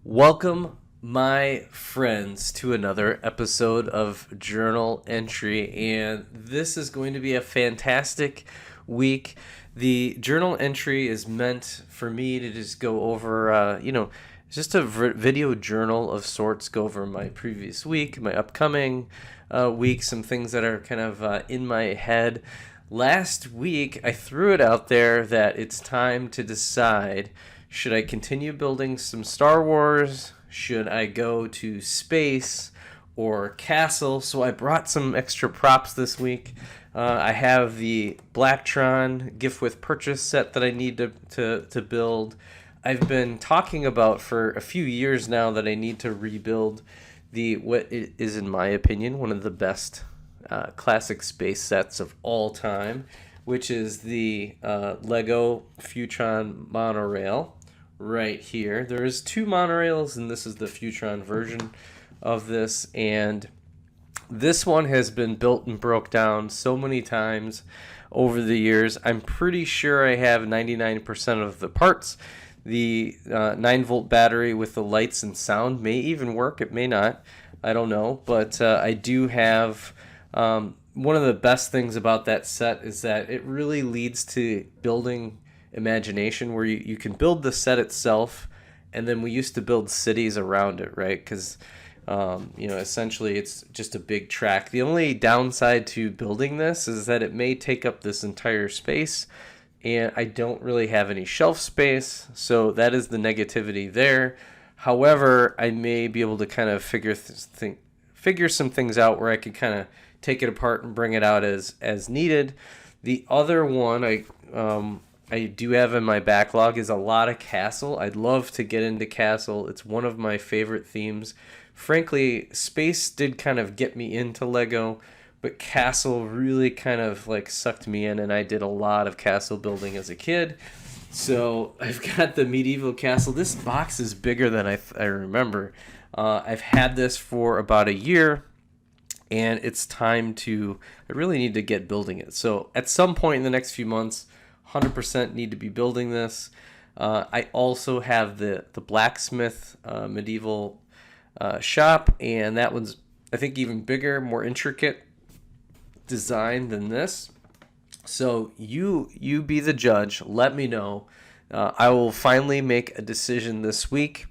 Welcome, my friends, to another episode of Journal Entry, and this is going to be a fantastic week. The journal entry is meant for me to just go over, just a video journal of sorts, go over my previous week, my upcoming week, some things that are kind of in my head. Last week, I threw it out there that it's time to decide, should I continue building some Star Wars? Should I go to space or castle? So I brought some extra props this week. I have the Blacktron gift with purchase set that I need to build. I've been talking about for a few years now that I need to rebuild what is, in my opinion, one of the best classic space sets of all time, which is the Lego Futuron Monorail right here. There is two monorails, and this is the Futuron version of this, and this one has been built and broke down so many times over the years. I'm pretty sure I have 99% of the parts. The 9-volt battery with the lights and sound may even work. It may not. I don't know. But I do have... one of the best things about that set is that it really leads to building imagination, where you can build the set itself, and then we used to build cities around it, right? Because essentially it's just a big track. The only downside to building this is that it may take up this entire space, and I don't really have any shelf space, so that is the negativity there. However, I may be able to kind of figure some things out where I could kind of take it apart and bring it out as needed. The other one I do have in my backlog is a lot of castle. I'd love to get into castle. It's one of my favorite themes. Frankly, space did kind of get me into Lego, but castle really kind of like sucked me in, and I did a lot of castle building as a kid. So I've got the medieval castle. This box is bigger than I remember. I've had this for about a year, and it's time I really need to get building it. So at some point in the next few months, 100% need to be building this. I also have the blacksmith medieval shop, and that one's, I think, even bigger, more intricate design than this. So you be the judge. Let me know. I will finally make a decision this week.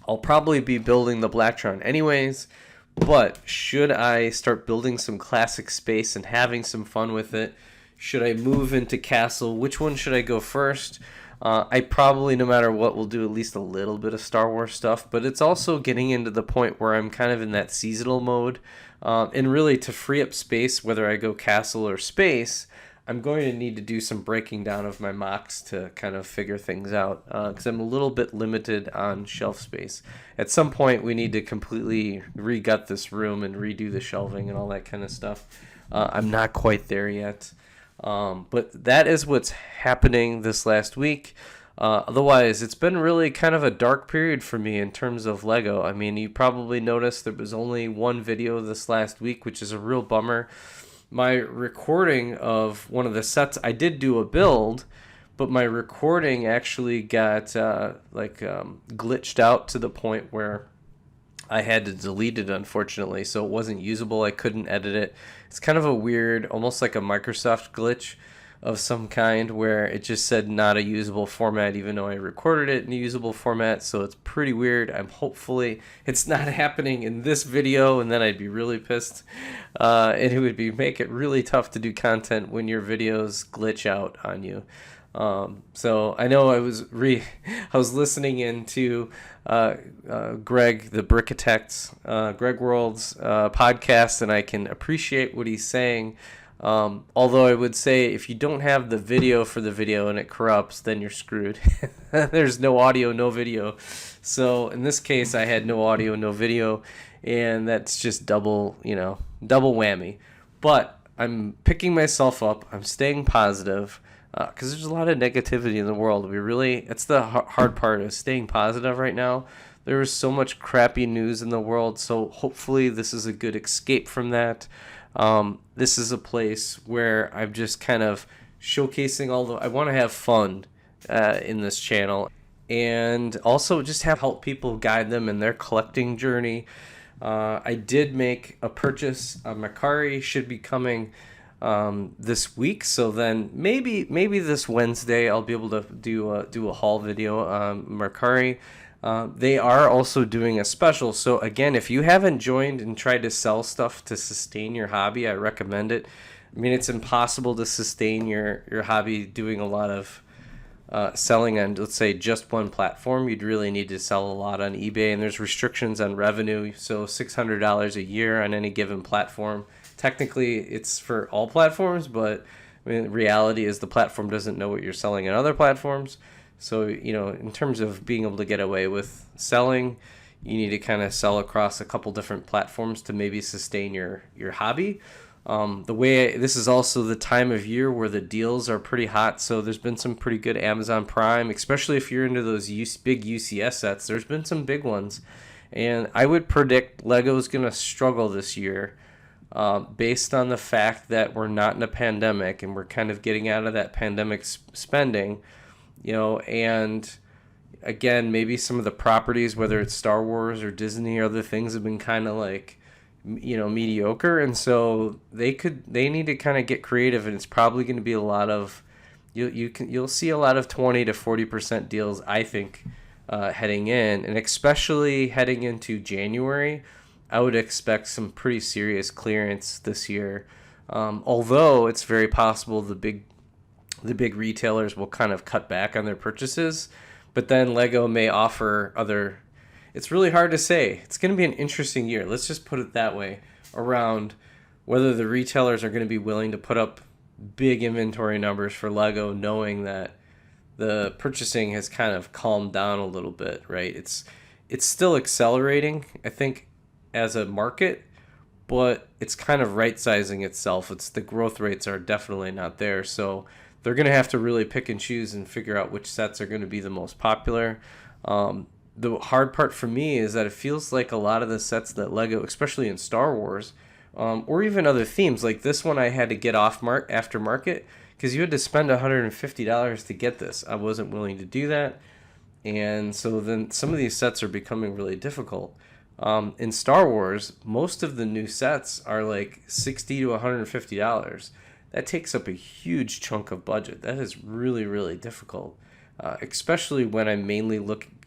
I'll probably be building the Blacktron anyways, but should I start building some classic space and having some fun with it? Should I move into castle? Which one should I go first? I probably, no matter what, will do at least a little bit of Star Wars stuff, but it's also getting into the point where I'm kind of in that seasonal mode. And really, to free up space, whether I go castle or space, I'm going to need to do some breaking down of my mocks to kind of figure things out, because I'm a little bit limited on shelf space. At some point, we need to completely re-gut this room and redo the shelving and all that kind of stuff. I'm not quite there yet. But that is what's happening this last week. Otherwise, it's been really kind of a dark period for me in terms of Lego. I mean, you probably noticed there was only one video this last week, which is a real bummer. My recording of one of the sets, I did do a build, but my recording actually got glitched out to the point where I had to delete it, unfortunately, so it wasn't usable. I couldn't edit it. It's kind of a weird, almost like a Microsoft glitch of some kind, where it just said not a usable format, even though I recorded it in a usable format, so it's pretty weird. Hopefully it's not happening in this video, and then I'd be really pissed. And it would make it really tough to do content when your videos glitch out on you. So I know I was listening into Greg, the Brickitect's, Greg World's podcast, and I can appreciate what he's saying. Although I would say, if you don't have the video for the video and it corrupts, then you're screwed. There's no audio, no video. So in this case, I had no audio, no video, and that's just double whammy. But I'm picking myself up. I'm staying positive. Because there's a lot of negativity in the world. It's the hard part of staying positive right now. There is so much crappy news in the world, so hopefully this is a good escape from that. This is a place where I'm just kind of showcasing I want to have fun in this channel. and also just have help people guide them in their collecting journey. I did make a purchase. Macari should be coming this week, so then maybe this Wednesday I'll be able to do a haul video on Macari. They are also doing a special. So again, if you haven't joined and tried to sell stuff to sustain your hobby, I recommend it. I mean, it's impossible to sustain your hobby doing a lot of selling on, let's say, just one platform. You'd really need to sell a lot on eBay, and there's restrictions on revenue. So $600 a year on any given platform. Technically, it's for all platforms, but I mean, the reality is the platform doesn't know what you're selling on other platforms. So, in terms of being able to get away with selling, you need to kind of sell across a couple different platforms to maybe sustain your hobby. This is also the time of year where the deals are pretty hot. So there's been some pretty good Amazon Prime, especially if you're into those big UCS sets. There's been some big ones. And I would predict Lego's going to struggle this year based on the fact that we're not in a pandemic and we're kind of getting out of that pandemic spending. And again, maybe some of the properties, whether it's Star Wars or Disney or other things, have been kind of like, mediocre. And so they need to kind of get creative, and it's probably going to be a lot of, you'll see a lot of 20 to 40% deals, I think, heading in, and especially heading into January. I would expect some pretty serious clearance this year. Although it's very possible the big retailers will kind of cut back on their purchases, but then Lego may offer other. It's really hard to say. It's going to be an interesting year. Let's just put it that way, around whether the retailers are going to be willing to put up big inventory numbers for Lego, knowing that the purchasing has kind of calmed down a little bit, right? It's still accelerating, I think, as a market, but it's kind of right-sizing itself. The growth rates are definitely not there, so they're going to have to really pick and choose and figure out which sets are going to be the most popular. The hard part for me is that it feels like a lot of the sets that Lego, especially in Star Wars, or even other themes, like this one I had to get off aftermarket because you had to spend $150 to get this. I wasn't willing to do that. And so then some of these sets are becoming really difficult. In Star Wars, most of the new sets are like $60 to $150. That takes up a huge chunk of budget. That is really, really difficult, especially when I'm mainly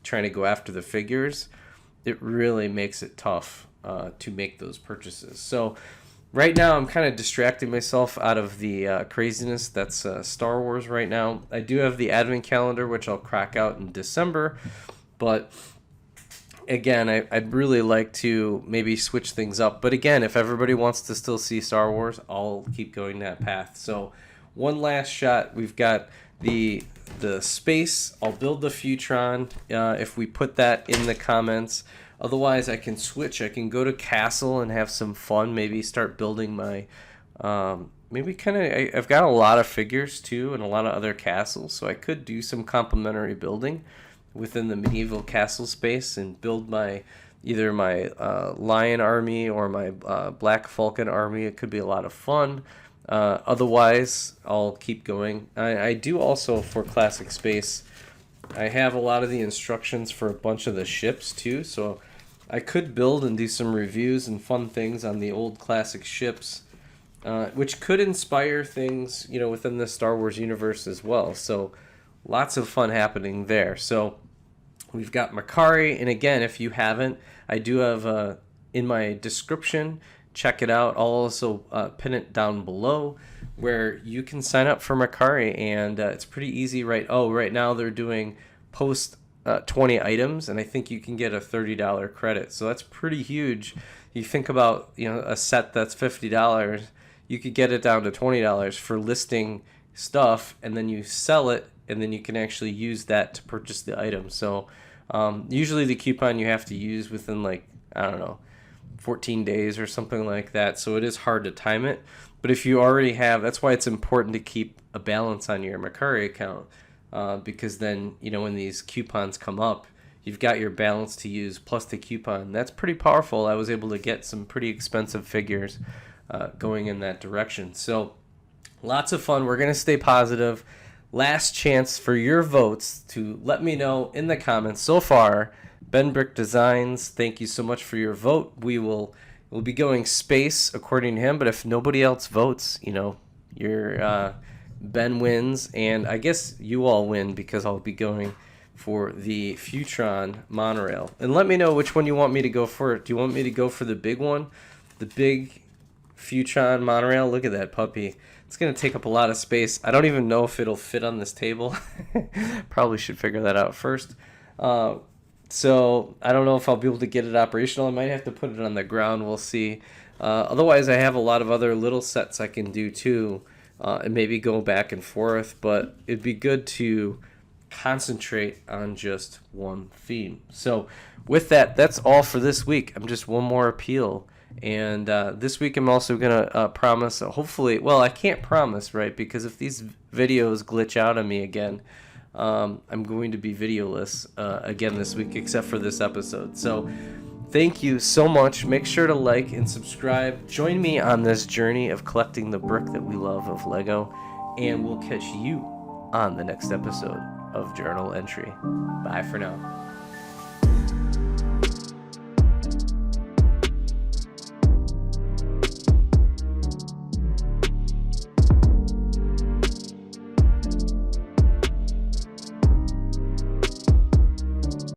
trying to go after the figures. It really makes it tough to make those purchases. So right now I'm kind of distracting myself out of the craziness that's Star Wars right now. I do have the advent calendar, which I'll crack out in December, but again, I'd really like to maybe switch things up. But again, if everybody wants to still see Star Wars, I'll keep going that path. So one last shot. We've got the space. I'll build the Futuron if we put that in the comments. Otherwise, I can switch. I can go to Castle and have some fun. Maybe start building my... I've got a lot of figures too and a lot of other castles. So I could do some complementary building within the medieval castle space and build either my lion army or my black falcon army. It could be a lot of fun. Otherwise, I'll keep going. I do also, for classic space, I have a lot of the instructions for a bunch of the ships too, so I could build and do some reviews and fun things on the old classic ships, which could inspire things, within the Star Wars universe as well. So lots of fun happening there. So we've got Macari, and again, if you haven't, I do have in my description, check it out. I'll also pin it down below where you can sign up for Macari, and it's pretty easy. Right now they're doing post 20 items, and I think you can get a $30 credit. So that's pretty huge. You think about a set that's $50, you could get it down to $20 for listing stuff, and then you sell it, and then you can actually use that to purchase the item. So usually the coupon you have to use within 14 days or something like that. So it is hard to time it. But if you already have, that's why it's important to keep a balance on your Macari account, because then, when these coupons come up, you've got your balance to use plus the coupon. That's pretty powerful. I was able to get some pretty expensive figures going in that direction. So lots of fun. We're going to stay positive. last chance for your votes to let me know in the comments. So far, Ben Brick Designs, thank you so much for your vote. We'll be going space according to him, but if nobody else votes, your Ben wins, and I guess you all win because I'll be going for the Futuron Monorail. And let me know which one you want me to go for. Do you want me to go for the big one? The big Futuron Monorail? Look at that puppy. It's going to take up a lot of space. I don't even know if it'll fit on this table. Probably should figure that out first. So I don't know if I'll be able to get it operational. I might have to put it on the ground. We'll see. Otherwise, I have a lot of other little sets I can do too, and maybe go back and forth. But it'd be good to concentrate on just one theme. So with that, that's all for this week. I'm just one more appeal. And this week I'm also going to promise, hopefully, well, I can't promise, right? Because if these videos glitch out on me again, I'm going to be videoless again this week, except for this episode. So thank you so much. Make sure to like and subscribe. Join me on this journey of collecting the brick that we love of Lego. And we'll catch you on the next episode of Journal Entry. Bye for now.